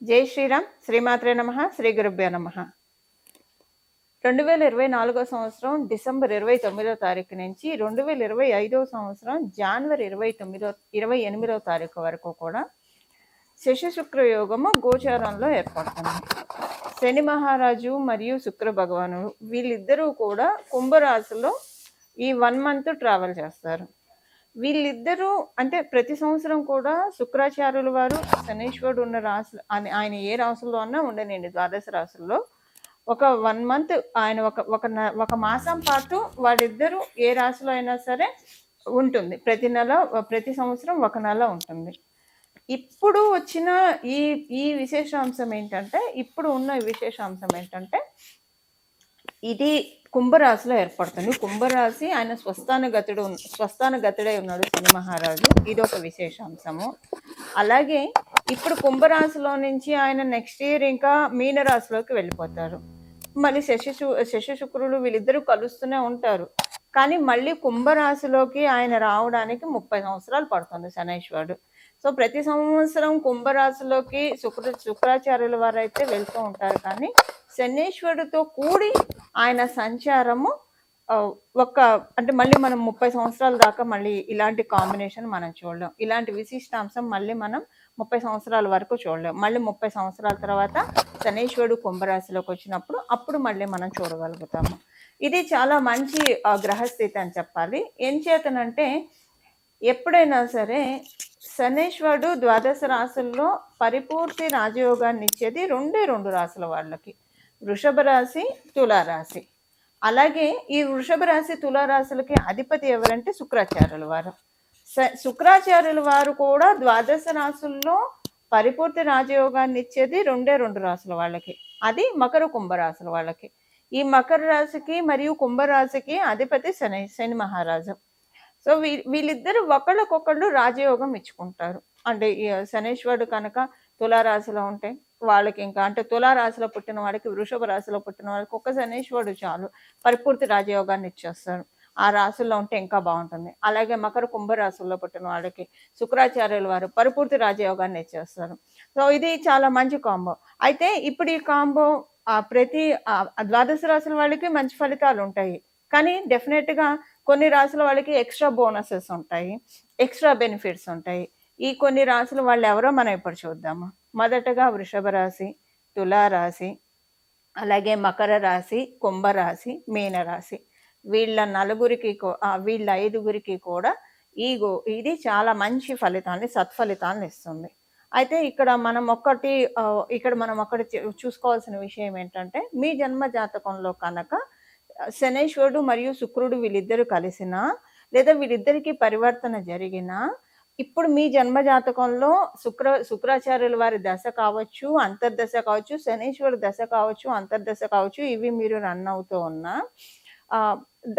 జై శ్రీరామ్. శ్రీమాత్రే నమః. శ్రీ గురుభ్యో నమః. 2024 సంవత్సరం డిసెంబర్ 29వ తారీఖు నుంచి 2025 సంవత్సరం జనవరి 28వ తారీఖు వరకు కూడా శశి శుక్ర యోగము గోచారంలో ఏర్పడుతుంది. శని మహారాజు మరియు శుక్ర భగవానుడు వీళ్ళిద్దరూ కూడా కుంభరాశిలో ఈ 1 మంత్ ట్రావెల్ చేస్తారు. వీళ్ళిద్దరూ అంటే ప్రతి సంవత్సరం కూడా శుక్రాచార్యుల వారు శనీశ్వరుడు ఉన్న రాశులు ఆయన ఏ రాశుల్లో అన్నా ఉండనండి, ద్వాదశ రాశుల్లో ఒక 1 మంత్ ఆయన ఒక మాసం పాటు వాళ్ళిద్దరూ ఏ రాశిలో అయినా సరే ఉంటుంది. ప్రతి సంవత్సరం ఒక నెల ఉంటుంది. ఇప్పుడు వచ్చిన ఈ విశేషాంశం ఏంటంటే ఇది కుంభరాశిలో ఏర్పడుతుంది. కుంభరాశి ఆయన స్వస్థాన గతుడై ఉన్నాడు శని మహారాజు. ఇది ఒక విశేషాంశము. అలాగే ఇప్పుడు కుంభరాశిలో నుంచి ఆయన నెక్స్ట్ ఇయర్ ఇంకా మీనరాశిలోకి వెళ్ళిపోతారు. మళ్ళీ శశి శుక్రులు వీళ్ళిద్దరూ కలుస్తూనే ఉంటారు. కానీ మళ్ళీ కుంభరాశిలోకి ఆయన రావడానికి 30 సంవత్సరాలు పడుతుంది శనైశ్వరుడు. సో ప్రతి సంవత్సరం కుంభరాశిలోకి శుక్రాచార్యుల వారు అయితే వెళ్తూ ఉంటారు. కానీ శనీశ్వరుడితో కూడి ఆయన సంచారము అంటే మళ్ళీ మనం 30 సంవత్సరాల దాకా మళ్ళీ ఇలాంటి కాంబినేషన్ మనం చూడలేం. ఇలాంటి విశిష్టాంశం మళ్ళీ మనం 30 సంవత్సరాల వరకు చూడలేం. మళ్ళీ 30 సంవత్సరాల తర్వాత శనీశ్వరుడు కుంభరాశిలోకి వచ్చినప్పుడు అప్పుడు మళ్ళీ మనం చూడగలుగుతాము. ఇది చాలా మంచి గ్రహస్థితి అని చెప్పాలి. ఏం చేతనంటే ఎప్పుడైనా సరే శనీశ్వరుడు ద్వాదశ రాశుల్లో పరిపూర్తి రాజయోగాన్ని ఇచ్చేది రెండు రాశుల వాళ్ళకి, వృషభ రాశి, తులారాశి. అలాగే ఈ వృషభ రాశి, తులారాశులకి అధిపతి ఎవరంటే శుక్రాచార్యుల వారు. శుక్రాచార్యుల వారు కూడా ద్వాదశ రాశుల్లో పరిపూర్తి రాజయోగాన్ని ఇచ్చేది రెండు రాశుల వాళ్ళకి, అది మకర కుంభరాశుల వాళ్ళకి. ఈ మకర రాశికి మరియు కుంభరాశికి అధిపతి శని మహారాజు. సో వీళ్ళిద్దరు ఒకళ్ళకొకళ్ళు రాజయోగం ఇచ్చుకుంటారు. అంటే శనీశ్వరుడు కనుక తులారాశిలో ఉంటే వాళ్ళకి ఇంకా అంటే తులారాశిలో పుట్టిన వాళ్ళకి, వృషభ రాశిలో పుట్టిన వాళ్ళకి ఒక్క శనీశ్వరుడు చాలు పరిపూర్తి రాజయోగాన్ని ఇచ్చేస్తారు. ఆ రాశుల్లో ఉంటే ఇంకా బాగుంటుంది. అలాగే మకర కుంభరాశుల్లో పుట్టిన వాళ్ళకి శుక్రాచార్యుల వారు పరిపూర్తి రాజయోగాన్ని ఇచ్చేస్తారు. సో ఇది చాలా మంచి కాంబో. అయితే ఇప్పుడు ఈ కాంబో ప్రతి ద్వాదశ రాశుల వాళ్ళకి మంచి ఫలితాలు ఉంటాయి. కానీ డెఫినెట్గా కొన్ని రాశుల వాళ్ళకి ఎక్స్ట్రా బోనసెస్ ఉంటాయి, ఎక్స్ట్రా బెనిఫిట్స్ ఉంటాయి. ఈ కొన్ని రాశుల వాళ్ళు ఎవరో మనం ఇప్పుడు చూద్దాము. మొదటగా వృషభ రాశి, తులారాశి, అలాగే మకర రాశి, కుంభరాశి, మీనరాశి. వీళ్ళ 5గురికి కూడా ఇది చాలా మంచి సత్ఫలితాన్ని ఇస్తుంది. అయితే ఇక్కడ మనం ఒక్కటి చూసుకోవాల్సిన విషయం ఏంటంటే, మీ జన్మ జాతకంలో కనుక శనీశ్వరుడు మరియు శుక్రుడు వీళ్ళిద్దరు కలిసినా లేదా వీళ్ళిద్దరికి పరివర్తన జరిగినా, ఇప్పుడు మీ జన్మ జాతకంలో శుక్రాచార్యుల వారి దశ కావచ్చు, అంతర్దశ కావచ్చు, శనీశ్వరుడు దశ కావచ్చు, అంతర్దశ కావచ్చు, ఇవి మీరు రన్ అవుతూ ఉన్నా,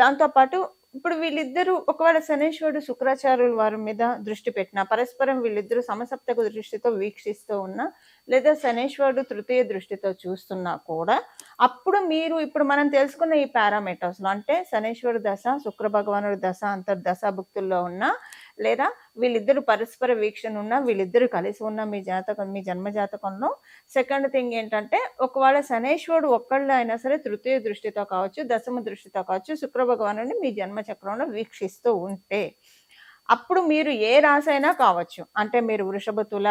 దాంతోపాటు ఇప్పుడు వీళ్ళిద్దరూ ఒకవేళ శనీశ్వరుడు శుక్రాచార్యుల వారి మీద దృష్టి పెట్టినా, పరస్పరం వీళ్ళిద్దరూ సమసప్తక దృష్టితో వీక్షిస్తూ ఉన్నా, లేదా శనీశ్వరుడు తృతీయ దృష్టితో చూస్తున్నా కూడా ఇప్పుడు మనం తెలుసుకున్న ఈ పారామీటర్స్లో అంటే శనీశ్వరుడు దశ, శుక్ర భగవానుడి దశ అంతర్దశ భుక్తుల్లో ఉన్నా, లేదా వీళ్ళిద్దరు పరస్పర వీక్షణ ఉన్నా, వీళ్ళిద్దరు కలిసి ఉన్న మీ జన్మ జాతకంలో సెకండ్ థింగ్ ఏంటంటే, ఒకవేళ శనీశ్వరుడు ఒక్కళ్ళు అయినా సరే తృతీయ దృష్టితో కావచ్చు, దశమ దృష్టితో కావచ్చు, శుక్ర భగవానుడిని మీ జన్మ చక్రంలో వీక్షిస్తూ ఉంటే, అప్పుడు మీరు ఏ రాశి అయినా కావచ్చు, అంటే మీరు వృషభ, తుల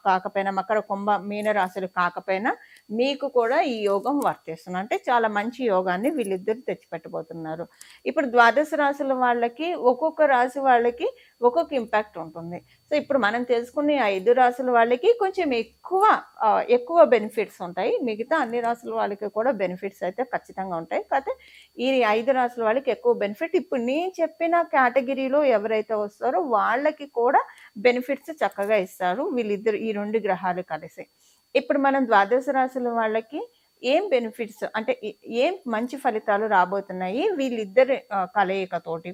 కాకపోయినా, మకర, కుంభ, మీన రాశులు కాకపోయినా మీకు కూడా ఈ యోగం వర్తిస్తుంది. అంటే చాలా మంచి యోగాన్ని వీళ్ళిద్దరు తెచ్చిపెట్టబోతున్నారు. ఇప్పుడు ద్వాదశ రాశుల వాళ్ళకి ఒక్కొక్క రాశి వాళ్ళకి ఒక్కొక్క ఇంపాక్ట్ ఉంటుంది. సో ఇప్పుడు మనం తెలుసుకునే 5 రాశుల వాళ్ళకి కొంచెం ఎక్కువ బెనిఫిట్స్ ఉంటాయి. మిగతా అన్ని రాశుల వాళ్ళకి కూడా బెనిఫిట్స్ అయితే ఖచ్చితంగా ఉంటాయి. కాకపోతే ఈ 5 రాశుల వాళ్ళకి ఎక్కువ బెనిఫిట్. ఇప్పుడు నేను చెప్పిన కేటగిరీలో ఎవరైతే వస్తారో వాళ్ళకి కూడా బెనిఫిట్స్ చక్కగా ఇస్తారు వీళ్ళిద్దరు, ఈ 2 గ్రహాలు కలిసి. ఇప్పుడు మనం ద్వాదశ రాశుల వాళ్ళకి ఏం బెనిఫిట్స్ అంటే ఏం మంచి ఫలితాలు రాబోతున్నాయి వీళ్ళిద్దరి కలయికతోటి.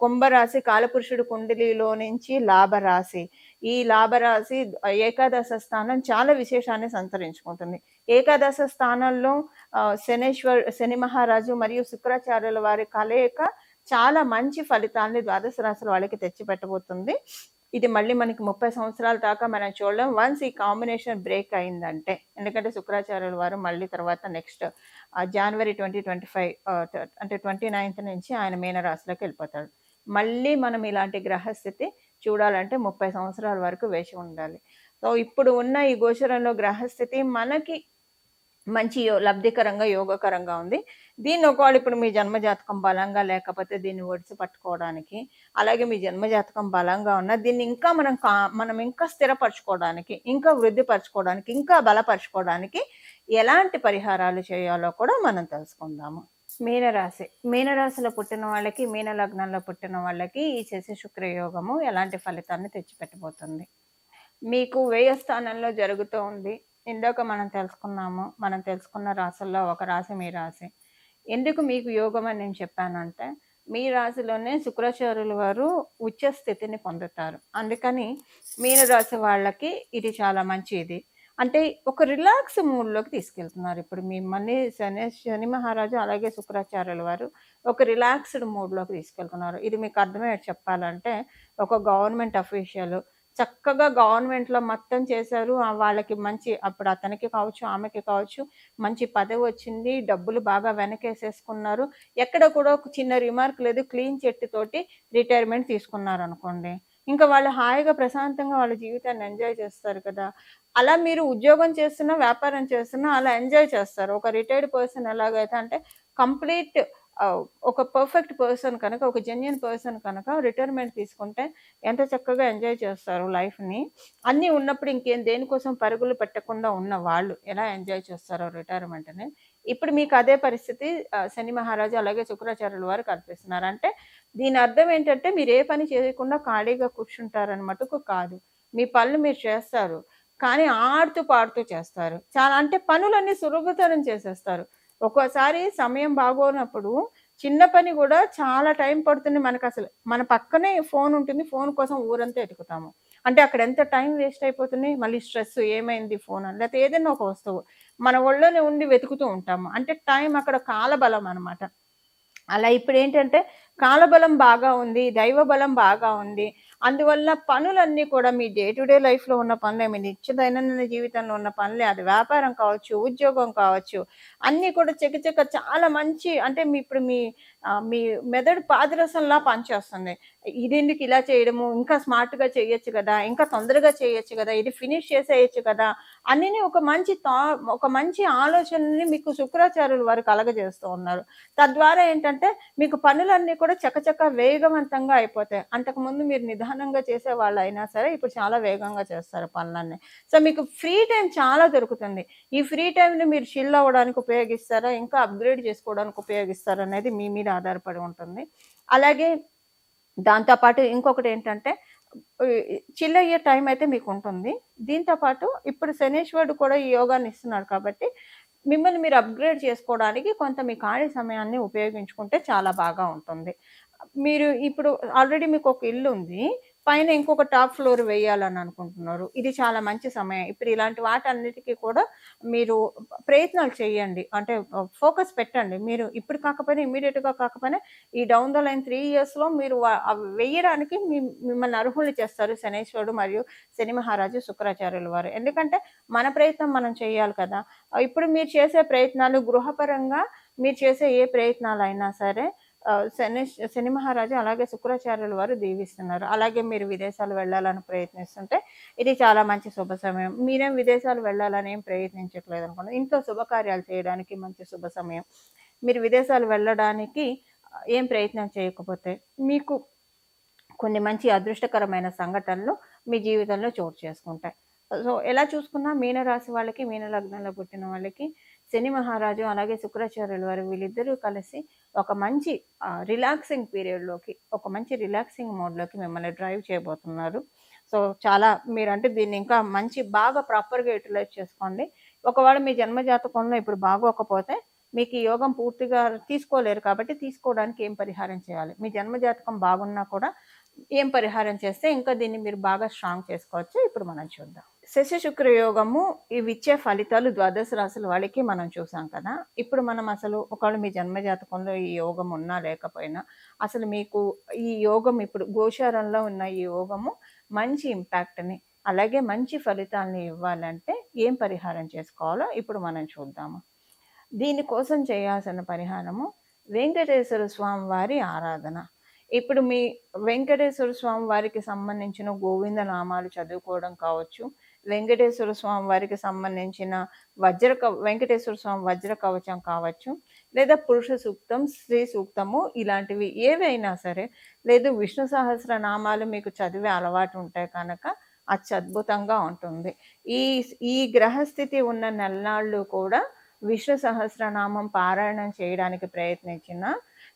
కుంభరాశి కాలపురుషుడు కుండలిలో నుంచి లాభరాశి. ఈ లాభరాశి ఏకాదశ స్థానం చాలా విశేషాన్ని సంతరించుకుంటుంది. ఏకాదశ స్థానంలో శని మహారాజు మరియు శుక్రాచార్యుల వారి కలయిక చాలా మంచి ఫలితాన్ని ద్వాదశ రాశుల వాళ్ళకి తెచ్చిపెట్టబోతుంది. ఇది మళ్ళీ మనకి 30 సంవత్సరాల దాకా మనం చూడలేం. వన్స్ ఈ కాంబినేషన్ బ్రేక్ అయిందంటే, ఎందుకంటే శుక్రాచార్యుల వారు మళ్ళీ తర్వాత నెక్స్ట్ జనవరి 2025 అంటే 29థ్ నుంచి ఆయన మీనరాశిలోకి వెళ్ళిపోతాడు. మళ్ళీ మనం ఇలాంటి గ్రహస్థితి చూడాలంటే 30 సంవత్సరాల వరకు వేచి ఉండాలి. సో, ఇప్పుడు ఉన్న ఈ గోచరంలో గ్రహస్థితి మనకి మంచి లబ్ధికరంగా, యోగకరంగా ఉంది. దీన్ని ఒకవేళ ఇప్పుడు మీ జన్మజాతకం బలంగా లేకపోతే దీన్ని ఒడిసి పట్టుకోవడానికి, అలాగే మీ జన్మజాతకం బలంగా ఉన్న దీన్ని ఇంకా మనం ఇంకా స్థిరపరచుకోవడానికి, ఇంకా వృద్ధిపరచుకోవడానికి, ఇంకా బలపరుచుకోవడానికి ఎలాంటి పరిహారాలు చేయాలో కూడా మనం తెలుసుకుందాము. మీనరాశి. మీనరాశిలో పుట్టిన వాళ్ళకి, మీన లగ్నంలో పుట్టిన వాళ్ళకి ఈ శశి శుక్ర యోగము ఎలాంటి ఫలితాన్ని తెచ్చిపెట్టబోతుంది? మీకు వ్యయ స్థానంలో జరుగుతూ ఉంది. ఇందాక మనం తెలుసుకున్న రాశుల్లో ఒక రాశి మీ రాశి. ఎందుకు మీకు యోగం అని నేను చెప్పానంటే, మీ రాశిలోనే శుక్రాచార్యుల వారు ఉచ్చ స్థితిని పొందుతారు. అందుకని మీనరాశి వాళ్ళకి ఇది చాలా మంచిది. అంటే ఒక రిలాక్స్ మూడ్‌లోకి తీసుకెళ్తున్నారు. ఇప్పుడు మిమ్మల్ని శని మహారాజు అలాగే శుక్రాచార్యుల వారు ఒక రిలాక్స్‌డ్ మూడ్‌లోకి తీసుకెళ్తున్నారు. ఇది మీకు అర్థమయ్యేట్టు చెప్పాలంటే, ఒక గవర్నమెంట్ అఫీషియల్ చక్కగా గవర్నమెంట్‌లో మొత్తం చేశారు. వాళ్ళకి మంచి అప్పుడు అతనికి కావచ్చు, ఆమెకి కావచ్చు మంచి పదవొచ్చింది. డబ్బులు బాగా వెనకేసేసుకున్నారు. ఎక్కడ కూడా ఒక చిన్న రిమార్క్ లేదు. క్లీన్ చిట్ తోటి రిటైర్మెంట్ తీసుకున్నారనుకోండి. ఇంకా వాళ్ళు హాయిగా ప్రశాంతంగా వాళ్ళ జీవితాన్ని ఎంజాయ్ చేస్తారు కదా! అలా మీరు ఉద్యోగం చేస్తున్నా, వ్యాపారం చేస్తున్నా అలా ఎంజాయ్ చేస్తారు. ఒక రిటైర్డ్ పర్సన్ ఎలాగైతే అంటే కంప్లీట్ ఒక పర్ఫెక్ట్ పర్సన్ కనుక, ఒక జెన్యూన్ పర్సన్ కనుక రిటైర్మెంట్ తీసుకుంటే ఎంత చక్కగా ఎంజాయ్ చేస్తారు లైఫ్‌ని. అన్నీ ఉన్నప్పుడు దేనికోసం పరుగులు పెట్టకుండా ఉన్న వాళ్ళు ఎలా ఎంజాయ్ చేస్తారో రిటైర్మెంట్‌ని. ఇప్పుడు మీకు అదే పరిస్థితి శని మహారాజు అలాగే శుక్రాచార్యుల వారు కల్పిస్తున్నారు. అంటే దీని అర్థం ఏంటంటే మీరు ఏ పని చేయకుండా ఖాళీగా కూర్చుంటారని మటుకు కాదు. మీ పనులు మీరు చేస్తారు. కానీ ఆడుతూ పాడుతూ చేస్తారు. చాలా అంటే పనులన్నీ సులభతరం చేసేస్తారు. ఒక్కోసారి సమయం బాగోనప్పుడు చిన్న పని గూడా చాలా టైం పడుతుంది మనకసలు. మన పక్కనే ఫోన్ ఉంటుంది. ఫోన్ కోసం ఊరంతా ఎతుకుతాము. అంటే అక్కడ ఎంత టైం వేస్ట్ అయిపోతుంది. మళ్ళీ స్ట్రెస్ ఏమైంది ఫోన్ అని లేకపోతే ఏదైనా ఒక వస్తువు మన ఒళ్ళోనే ఉండి వెతుకుతూ ఉంటాము. అంటే టైం అక్కడ కాలబలం అనమాట. అలా ఇప్పుడేంటంటే కాలబలం బాగా ఉంది, దైవబలం బాగా ఉంది. అందువల్ల పనులన్నీ కూడా మీ డే టు డే లైఫ్‌లో ఉన్న పనులే, మీ నిత్య దైనందిన జీవితంలో ఉన్న పనులే, అది వ్యాపారం కావచ్చు, ఉద్యోగం కావచ్చు, అన్నీ కూడా చకచక చాలా మంచి అంటే మీ మెదడు పాదరసంలా పనిచేస్తుంది. ఇదెందుకు ఇలా చేయడము, ఇంకా స్మార్ట్‌గా చేయొచ్చు గదా! ఇంకా తొందరగా చేయొచ్చు గదా! ఇది ఫినిష్ చేసేయొచ్చు కదా! అనిని ఒక మంచి ఆలోచనని మీకు శుక్రాచార్యుల వారు కలగజేస్తూ ఉన్నారు. తద్వారా ఏంటంటే మీకు పనులన్నీ కూడా చకచక వేగవంతంగా అయిపోతాయి. అంతకుముందు మీరు నిదానంగా చేసేవాళ్ళైనా సరే ఇప్పుడు చాలా వేగంగా చేస్తారు పనులన్నీ. సో, మీకు ఫ్రీ టైమ్ చాలా దొరుకుతుంది. ఈ ఫ్రీ టైమ్‌ని మీరు చిల్ అవ్వడానికి ఉపయోగిస్తారా? ఇంకా అప్‌గ్రేడ్ చేసుకోవడానికి ఉపయోగిస్తారా? అనేది మీ మీద ఆధారపడి ఉంటుంది. అలాగే దాంతో పాటు ఇంకొకటేంటంటే చిల్ అయ్యే టైం అయితే మీకుంటుంది. దీంతో పాటు ఇప్పుడు శనీశ్వరుడు కూడా ఈ యోగాన్ని ఇస్తున్నాడు కాబట్టి మిమ్మల్ని మీరు అప్‌గ్రేడ్ చేసుకోవడానికి కొంత మీ ఖాళీ సమయాన్ని ఉపయోగించుకుంటే చాలా బాగా ఉంటుంది. మీరు ఇప్పుడు ఆల్రెడీ మీకొక ఇల్లుంది. పైన ఇంకొక టాప్ ఫ్లోర్ వేయాలని అనుకుంటున్నారు. ఇది చాలా మంచి సమయం. ఇప్పుడు ఇలాంటి వాటన్నిటికి కూడా మీరు ప్రయత్నాలు చేయండి. అంటే ఫోకస్ పెట్టండి. మీరు ఇప్పుడు కాకపోయినా ఇమ్మీడియేట్‌గా కాకపోయినా ఈ డౌన్ ద లైన్ 3 ఇయర్స్‌లో మీరు అవి వేయడానికి మిమ్మల్ని అర్హుల్ని చేస్తారు శనీశ్వరుడు మరియు శని మహారాజు, శుక్రాచార్యుల వారు. ఎందుకంటే మన ప్రయత్నం మనం చేయాలి కదా! ఇప్పుడు మీరు చేసే ప్రయత్నాలు గృహపరంగా మీరు చేసే ఏ ప్రయత్నాలైనా సరే శని మహారాజు అలాగే శుక్రాచార్యుల వారు దీవిస్తున్నారు. అలాగే మీరు విదేశాలు వెళ్ళాలని ప్రయత్నిస్తుంటే ఇది చాలా మంచి శుభ సమయం. మీరేం విదేశాలు వెళ్ళాలని ఏం ప్రయత్నించట్లేదనుకోండి. ఇంట్లో శుభకార్యాలు చేయడానికి మంచి శుభ సమయం. మీరు విదేశాలు వెళ్ళడానికి ఏం ప్రయత్నం చేయకపోతే మీకు కొన్ని మంచి అదృష్టకరమైన సంఘటనలు మీ జీవితంలో చోటు చేసుకుంటాయి. సో, ఎలా చూసుకున్నా మీనరాశి వాళ్ళకి, మీన లగ్నంలో పుట్టిన వాళ్ళకి శని మహారాజు అలాగే శుక్రాచార్యుల వారు వీళ్ళిద్దరూ కలిసి ఒక మంచి రిలాక్సింగ్ పీరియడ్‌లోకి, ఒక మంచి రిలాక్సింగ్ మోడ్‌లోకి మిమ్మల్ని డ్రైవ్ చేయబోతున్నారు. సో, చాలా మీరంటే దీన్ని ఇంకా బాగా ప్రాపర్‌గా యుటిలైజ్ చేసుకోండి. ఒకవేళ మీ జన్మ జాతకంలో ఇప్పుడు బాగోకపోతే మీకు ఈ యోగం పూర్తిగా తీసుకోలేరు కాబట్టి తీసుకోవడానికి ఏం పరిహారం చేయాలి? మీ జన్మ జాతకం బాగున్నా కూడా ఏం పరిహారం చేస్తే ఇంకా దీన్ని మీరు బాగా స్ట్రాంగ్ చేసుకోవచ్చో ఇప్పుడు మనం చూద్దాం. శశి శుక్ర యోగము ఇవిచ్చే ఫలితాలు ద్వాదశ రాశుల వాళ్ళకి మనం చూసాం కదా! ఇప్పుడు మనం అసలు ఒకవేళ మీ జన్మ జాతకంలో ఈ యోగం ఉన్నా లేకపోయినా అసలు మీకు ఈ యోగం ఇప్పుడు గోచారంలో ఉన్న ఈ యోగము మంచి ఇంపాక్ట్‌ని, అలాగే మంచి ఫలితాల్ని ఇవ్వాలంటే ఏం పరిహారం చేసుకోవాలో ఇప్పుడు మనం చూద్దాము. దీనికోసం చేయాల్సిన పరిహారము వెంకటేశ్వర స్వామి వారి ఆరాధన. ఇప్పుడు మీ వెంకటేశ్వర స్వామి వారికి సంబంధించిన గోవింద నామాలు చదువుకోవడం కావచ్చు, వెంకటేశ్వర స్వామి వారికి సంబంధించిన వెంకటేశ్వర స్వామి వజ్ర కవచం కావచ్చు, లేదా పురుష సూక్తం, స్త్రీ సూక్తము ఇలాంటివి ఏవైనా సరే, లేదు విష్ణు సహస్రనామాలు మీకు చదివే అలవాటు ఉంటే కనుక అత్యద్భుతంగా ఉంటుంది. ఈ ఈ గ్రహస్థితి ఉన్న నెలనాళ్ళు కూడా విష్ణు సహస్రనామం పారాయణం చేయడానికి ప్రయత్నించిన,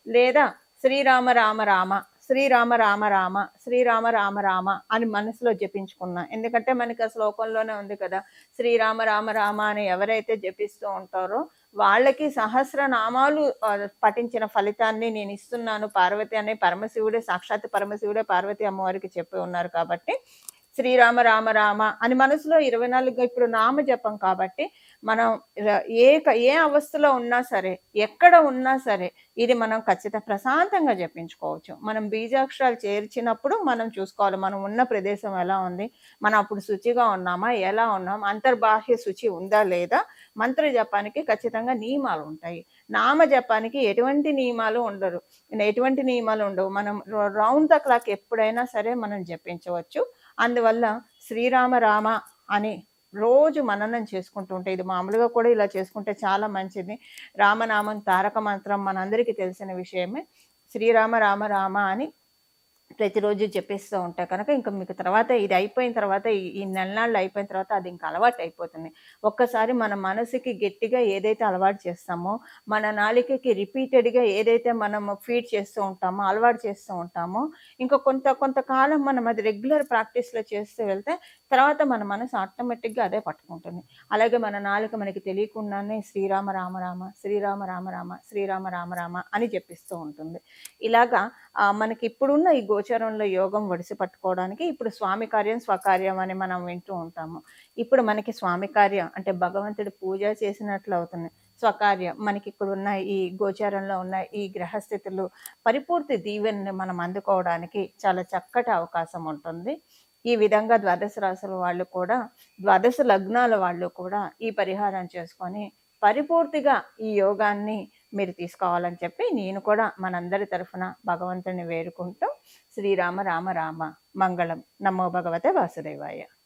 లేదా శ్రీరామ రామ రామ, శ్రీరామ రామ రామ, శ్రీరామ రామ రామ అని మనసులో జపించుకున్నా. ఎందుకంటే మనకి ఆ శ్లోకంలోనే ఉంది కదా, శ్రీరామ రామ రామ అని ఎవరైతే జపిస్తూ ఉంటారో వాళ్ళకి సహస్రనామాలు పఠించిన ఫలితాన్ని నేను ఇస్తున్నాను పార్వతి అనే పరమశివుడే, సాక్షాత్ పరమశివుడే పార్వతి అమ్మవారికి చెప్పి ఉన్నారు కాబట్టి శ్రీరామ రామ రామ అని మనసులో 24 ఇప్పుడు నామ జపం కాబట్టి మనం ఏ అవస్థలో ఉన్నా సరే, ఎక్కడ ఉన్నా సరే ఇది మనం ప్రశాంతంగా జపించుకోవచ్చు. మనం బీజాక్షరాలు చేర్చినప్పుడు మనం చూసుకోవాలి మనం ఉన్న ప్రదేశం ఎలా ఉంది, మనం అప్పుడు శుచిగా ఉన్నామా, ఎలా ఉన్నాం, అంతర్బాహ్య శుచి ఉందా లేదా. మంత్ర జపానికి ఖచ్చితంగా నియమాలు ఉంటాయి. నామ జపానికి ఎటువంటి నియమాలు ఉండవు. మనం రౌండ్ ద క్లాక్ ఎప్పుడైనా సరే మనం జపించవచ్చు. అందువల్ల శ్రీరామ రామ అని రోజు మననం చేసుకుంటూ ఉంటే, ఇది మామూలుగా కూడా ఇలా చేసుకుంటే చాలా మంచిది. రామనామం తారక మంత్రం మనందరికీ తెలిసిన విషయమే. శ్రీరామ రామ రామ అని ప్రతిరోజు చెప్పేస్తూ ఉంటా కనుక ఇంకా మీకు తర్వాత ఇది అయిపోయిన తర్వాత ఈ నెలనాళ్ళు అయిపోయిన తర్వాత అది ఇంకా అలవాటు అయిపోతుంది. ఒక్కసారి మన మనసుకి గట్టిగా ఏదైతే అలవాటు చేస్తామో, మన నాలికకి రిపీటెడ్గా ఏదైతే మనం ఫీడ్ చేస్తూ ఉంటామో, అలవాటు చేస్తూ ఉంటామో, ఇంకా కొంతకాలం మనం అది రెగ్యులర్ ప్రాక్టీస్లో చేస్తూ వెళ్తే తర్వాత మన మనసు ఆటోమేటిక్గా అదే పట్టుకుంటుంది. అలాగే మన నాలుక మనకి తెలియకుండానే శ్రీరామ రామ రామ, శ్రీరామ రామ రామ, శ్రీరామ రామ రామ అని చెప్పిస్తూ ఉంటుంది. ఇలాగా మనకి ఇప్పుడున్న ఈ గోచరంలో యోగం ఒడిసి పట్టుకోవడానికి ఇప్పుడు స్వామి కార్యం స్వకార్యం అని మనం వింటూ ఉంటాము. ఇప్పుడు మనకి స్వామి కార్యం అంటే భగవంతుడి పూజ చేసినట్లు అవుతుంది. స్వకార్యం మనకి ఇక్కడ ఉన్న ఈ గోచారంలో ఉన్న ఈ గ్రహస్థితులు పరిపూర్తి దీవెనని మనం అందుకోవడానికి చాలా చక్కటి అవకాశం ఉంటుంది. ఈ విధంగా ద్వాదశ రాశుల వాళ్ళు కూడా, ద్వాదశ లగ్నాల వాళ్ళు కూడా ఈ పరిహారం చేసుకొని పరిపూర్తిగా ఈ యోగాన్ని మీరు తీసుకోవాలని చెప్పి నేను కూడా మనందరి తరఫున భగవంతుని వేడుకుంటూ శ్రీరామ రామ రామ మంగళం. నమో భగవతే వాసుదేవాయ.